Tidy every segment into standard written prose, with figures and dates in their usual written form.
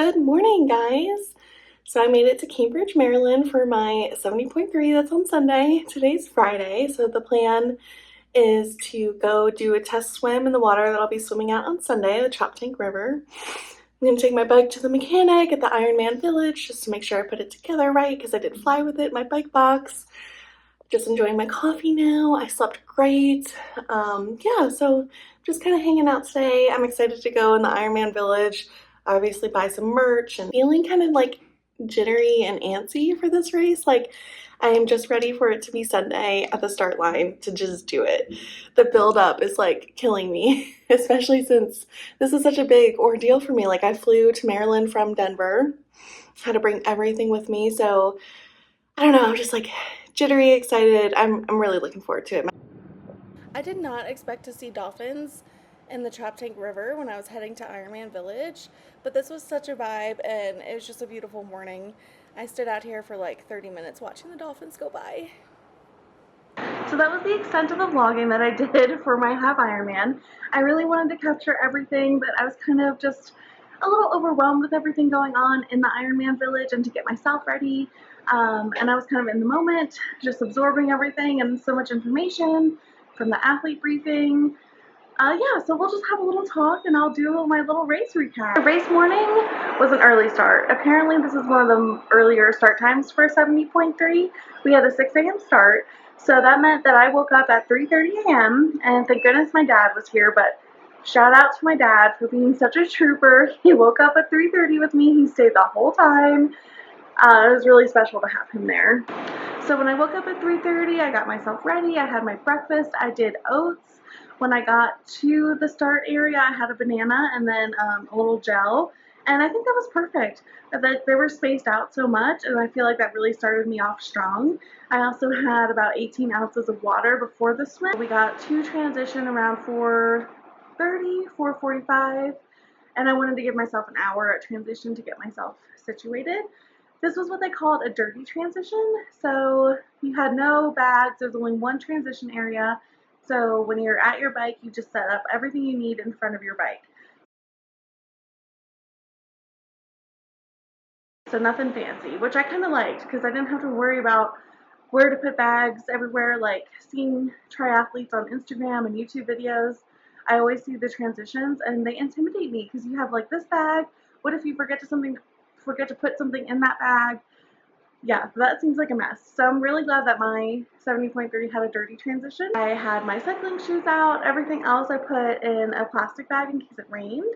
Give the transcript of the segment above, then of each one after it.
Good morning, guys. So I made it to Cambridge, Maryland for my 70.3. That's on Sunday. Today's Friday, so the plan is to go do a test swim in the water that I'll be swimming out on Sunday, the Choptank River. I'm going to take my bike to the mechanic at the Ironman Village just to make sure I put it together right because I did fly with it, my bike box. Just enjoying my coffee now. I slept great. Yeah, so just kind of hanging out today. I'm excited to go in the Ironman Village, obviously buy some merch, and feeling kind of like jittery and antsy for this race. Like I am just ready for it to be Sunday at the start line to just do it. The build up is like killing me, especially since this is such a big ordeal for me. Like I flew to Maryland from Denver, had to bring everything with me, so I don't know, I'm just like jittery, excited. I'm really looking forward to it. I did not expect to see dolphins in the Choptank River when I was heading to Ironman Village, but this was such a vibe and it was just a beautiful morning. I stood out here for like 30 minutes watching the dolphins go by. So that was the extent of the vlogging that I did for my half Ironman. I really wanted to capture everything, but I was kind of just a little overwhelmed with everything going on in the Ironman Village and to get myself ready. And I was kind of in the moment, just absorbing everything and so much information from the athlete briefing. Yeah, so we'll just have a little talk and I'll do my little race recap. The race morning was an early start. Apparently this is one of the earlier start times for 70.3. We had a 6 a.m. start, so that meant that I woke up at 3:30 a.m. and thank goodness my dad was here, but shout out to my dad for being such a trooper. He woke up at 3:30 with me. He stayed the whole time. It was really special to have him there. So when I woke up at 3:30, I got myself ready. I had my breakfast. I did oats. When I got to the start area, I had a banana and then a little gel. And I think that was perfect. They were spaced out so much, and I feel like that really started me off strong. I also had about 18 ounces of water before the swim. We got to transition around 4:30, 4:45, and I wanted to give myself an hour at transition to get myself situated. This was what they called a dirty transition. So you had no bags. There's only one transition area. So when you're at your bike, you just set up everything you need in front of your bike. So nothing fancy, which I kind of liked because I didn't have to worry about where to put bags everywhere. Like seeing triathletes on Instagram and YouTube videos, I always see the transitions and they intimidate me because you have like this bag. What if you forget to put something in that bag? Yeah, that seems like a mess. So I'm really glad that my 70.3 had a dirty transition. I had my cycling shoes out. Everything else I put in a plastic bag in case it rained.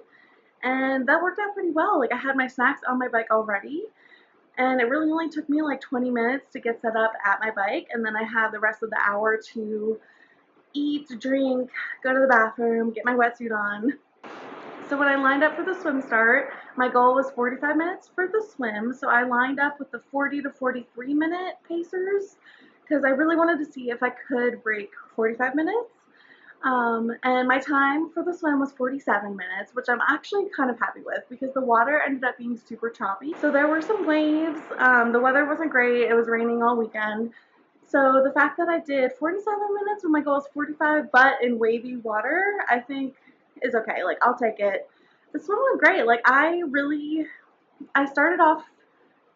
And that worked out pretty well. Like I had my snacks on my bike already. And it really only took me like 20 minutes to get set up at my bike. And then I had the rest of the hour to eat, drink, go to the bathroom, get my wetsuit on. So when I lined up for the swim start, my goal was 45 minutes for the swim. So I lined up with the 40 to 43 minute pacers because I really wanted to see if I could break 45 minutes. And my time for the swim was 47 minutes, which I'm actually kind of happy with because the water ended up being super choppy. So there were some waves. The weather wasn't great. It was raining all weekend. So the fact that I did 47 minutes when my goal is 45, but in wavy water, I think is okay. Like I'll take it. The swim went great. Like I started off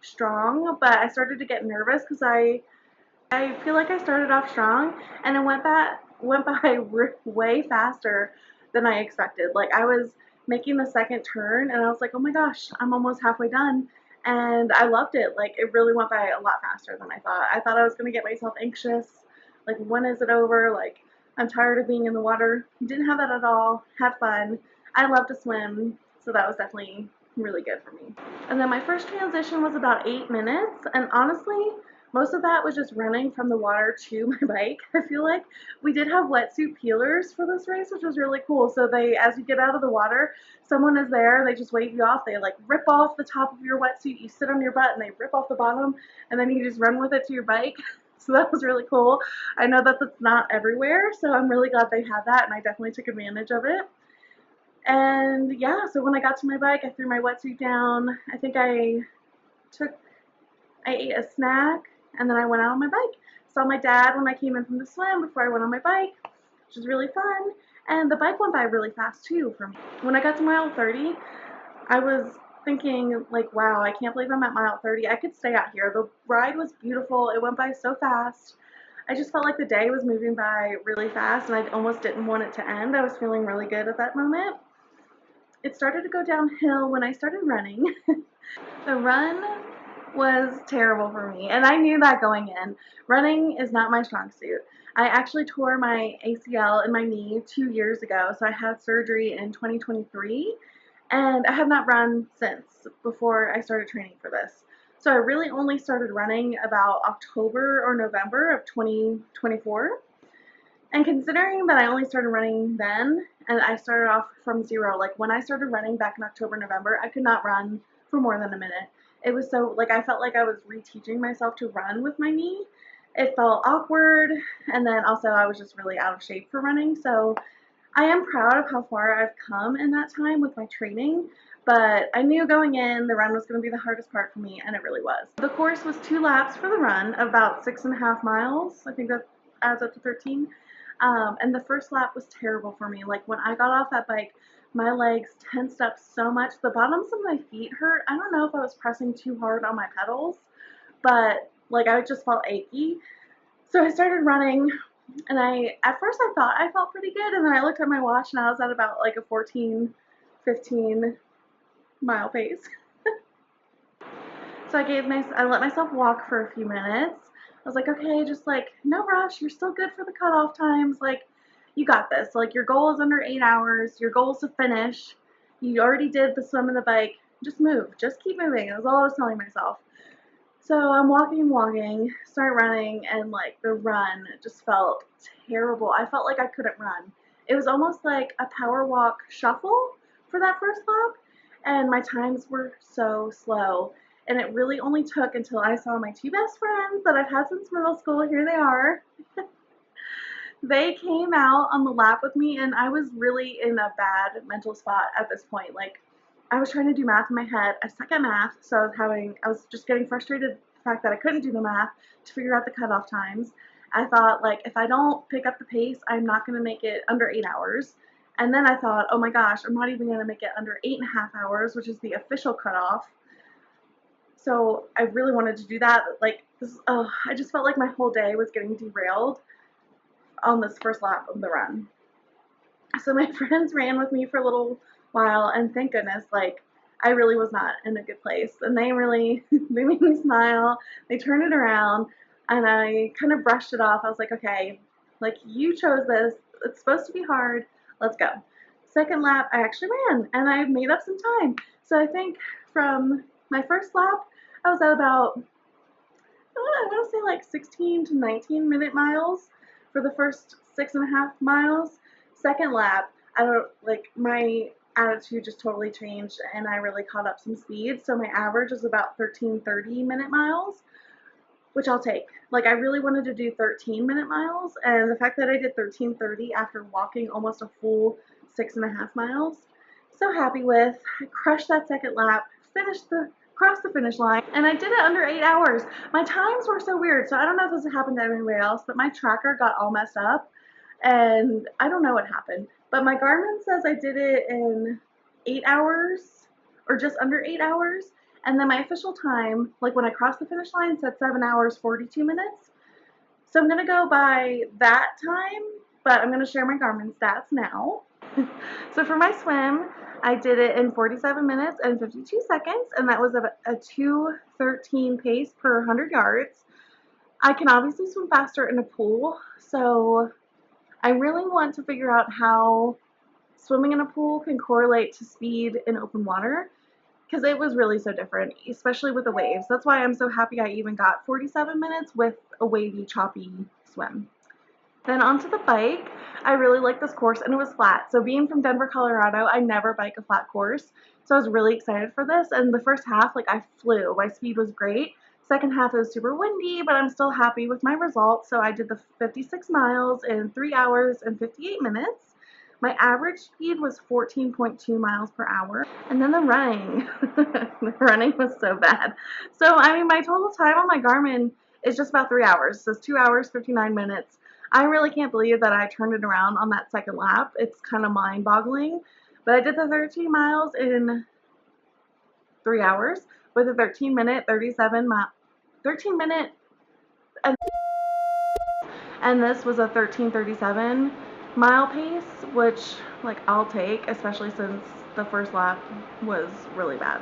strong, but I started to get nervous because I feel like I started off strong and it went by way faster than I expected. Like I was making the second turn and I was like, oh my gosh, I'm almost halfway done. And I loved it. Like it really went by a lot faster than I thought. I thought I was going to get myself anxious. Like when is it over? Like I'm tired of being in the water. Didn't have that at all. Had fun. I love to swim. So that was definitely really good for me. And then my first transition was about 8 minutes. And honestly, most of that was just running from the water to my bike. I feel like we did have wetsuit peelers for this race, which was really cool. So as you get out of the water, someone is there, they just wave you off. They like rip off the top of your wetsuit, you sit on your butt and they rip off the bottom and then you just run with it to your bike. So that was really cool. I know that that's not everywhere, so I'm really glad they had that and I definitely took advantage of it. And yeah, so when I got to my bike, I threw my wetsuit down. I think I ate a snack and then I went out on my bike. Saw my dad when I came in from the swim before I went on my bike, which was really fun. And the bike went by really fast too for me. When I got to mile 30, I was thinking like, wow, I can't believe I'm at mile 30. I could stay out here. The ride was beautiful. It went by so fast. I just felt like the day was moving by really fast and I almost didn't want it to end. I was feeling really good at that moment. It started to go downhill when I started running. The run was terrible for me, and I knew that going in. Running is not my strong suit. I actually tore my ACL in my knee 2 years ago, so I had surgery in 2023, and I have not run since before I started training for this. So I really only started running about October or November of 2024. And considering that I only started running then, and I started off from zero, like when I started running back in October, November, I could not run for more than a minute. It was so, like, I felt like I was reteaching myself to run with my knee. It felt awkward, and then also I was just really out of shape for running. So I am proud of how far I've come in that time with my training, but I knew going in the run was going to be the hardest part for me, and it really was. The course was 2 laps for the run, about 6.5 miles. I think that adds up to 13. And the first lap was terrible for me. Like when I got off that bike, my legs tensed up so much. The bottoms of my feet hurt. I don't know if I was pressing too hard on my pedals, but like I just felt achy. So I started running, and at first I thought I felt pretty good, and then I looked at my watch and I was at about like a 14, 15 mile pace. So I let myself walk for a few minutes. I was like, okay, just like no rush. You're still good for the cutoff times. Like you got this. Like your goal is under 8 hours. Your goal is to finish. You already did the swim and the bike. Just move. Just keep moving. That's all I was telling myself. So I'm walking, start running, and like the run just felt terrible. I felt like I couldn't run. It was almost like a power walk shuffle for that first lap, and my times were so slow. And it really only took until I saw my two best friends that I've had since middle school. Here they are. They came out on the lap with me, and I was really in a bad mental spot at this point. Like, I was trying to do math in my head. I suck at math, so I was just getting frustrated with the fact that I couldn't do the math to figure out the cutoff times. I thought, like, if I don't pick up the pace, I'm not going to make it under 8 hours. And then I thought, oh my gosh, I'm not even going to make it under 8.5 hours, which is the official cutoff. So I really wanted to do that. Like, I just felt like my whole day was getting derailed on this first lap of the run. So my friends ran with me for a little while, and thank goodness, like, I really was not in a good place. And they really, they made me smile. They turned it around, and I kind of brushed it off. I was like, okay, like, you chose this. It's supposed to be hard. Let's go. Second lap, I actually ran, and I made up some time. So I think from my first lap, I was at about, I want to say like 16 to 19 minute miles for the first 6.5 miles. Second lap, I don't like my attitude just totally changed, and I really caught up some speed. So my average is about 13:30 minute miles, which I'll take. Like I really wanted to do 13-minute miles, and the fact that I did 13:30 after walking almost a full 6.5 miles, so happy with. I crushed that second lap, crossed the finish line, and I did it under 8 hours. My times were so weird, so I don't know if this happened to anybody else, but my tracker got all messed up, and I don't know what happened. But my Garmin says I did it in 8 hours, or just under 8 hours, and then my official time, like when I crossed the finish line, said 7 hours, 42 minutes. So I'm going to go by that time, but I'm going to share my Garmin stats now. So for my swim, I did it in 47 minutes and 52 seconds, and that was a 2:13 pace per 100 yards. I can obviously swim faster in a pool, so I really want to figure out how swimming in a pool can correlate to speed in open water, because it was really so different, especially with the waves. That's why I'm so happy I even got 47 minutes with a wavy, choppy swim. Then onto the bike. I really liked this course, and it was flat. So being from Denver, Colorado, I never bike a flat course. So I was really excited for this. And the first half, like, I flew. My speed was great. Second half, it was super windy, but I'm still happy with my results. So I did the 56 miles in 3 hours and 58 minutes. My average speed was 14.2 miles per hour. And then the running. The running was so bad. So, I mean, my total time on my Garmin is just about 3 hours. It says 2 hours, 59 minutes. I really can't believe that I turned it around on that second lap. It's kind of mind-boggling. But I did the 13 miles in 3 hours with a 13-minute, 13-minute, and this was a 13:37 mile pace, which like I'll take, especially since the first lap was really bad.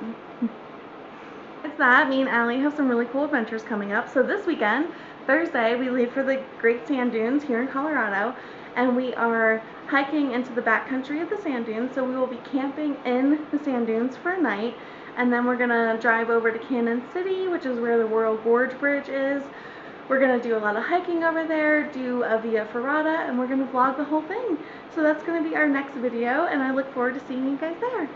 It's that me and Allie have some really cool adventures coming up. So this weekend, Thursday, we leave for the Great Sand Dunes here in Colorado, and we are hiking into the backcountry of the sand dunes. So we will be camping in the sand dunes for a night, and then we're gonna drive over to Cannon City, which is where the Royal Gorge Bridge is. We're gonna do a lot of hiking over there, do a Via Ferrata, and we're gonna vlog the whole thing. So that's gonna be our next video, and I look forward to seeing you guys there.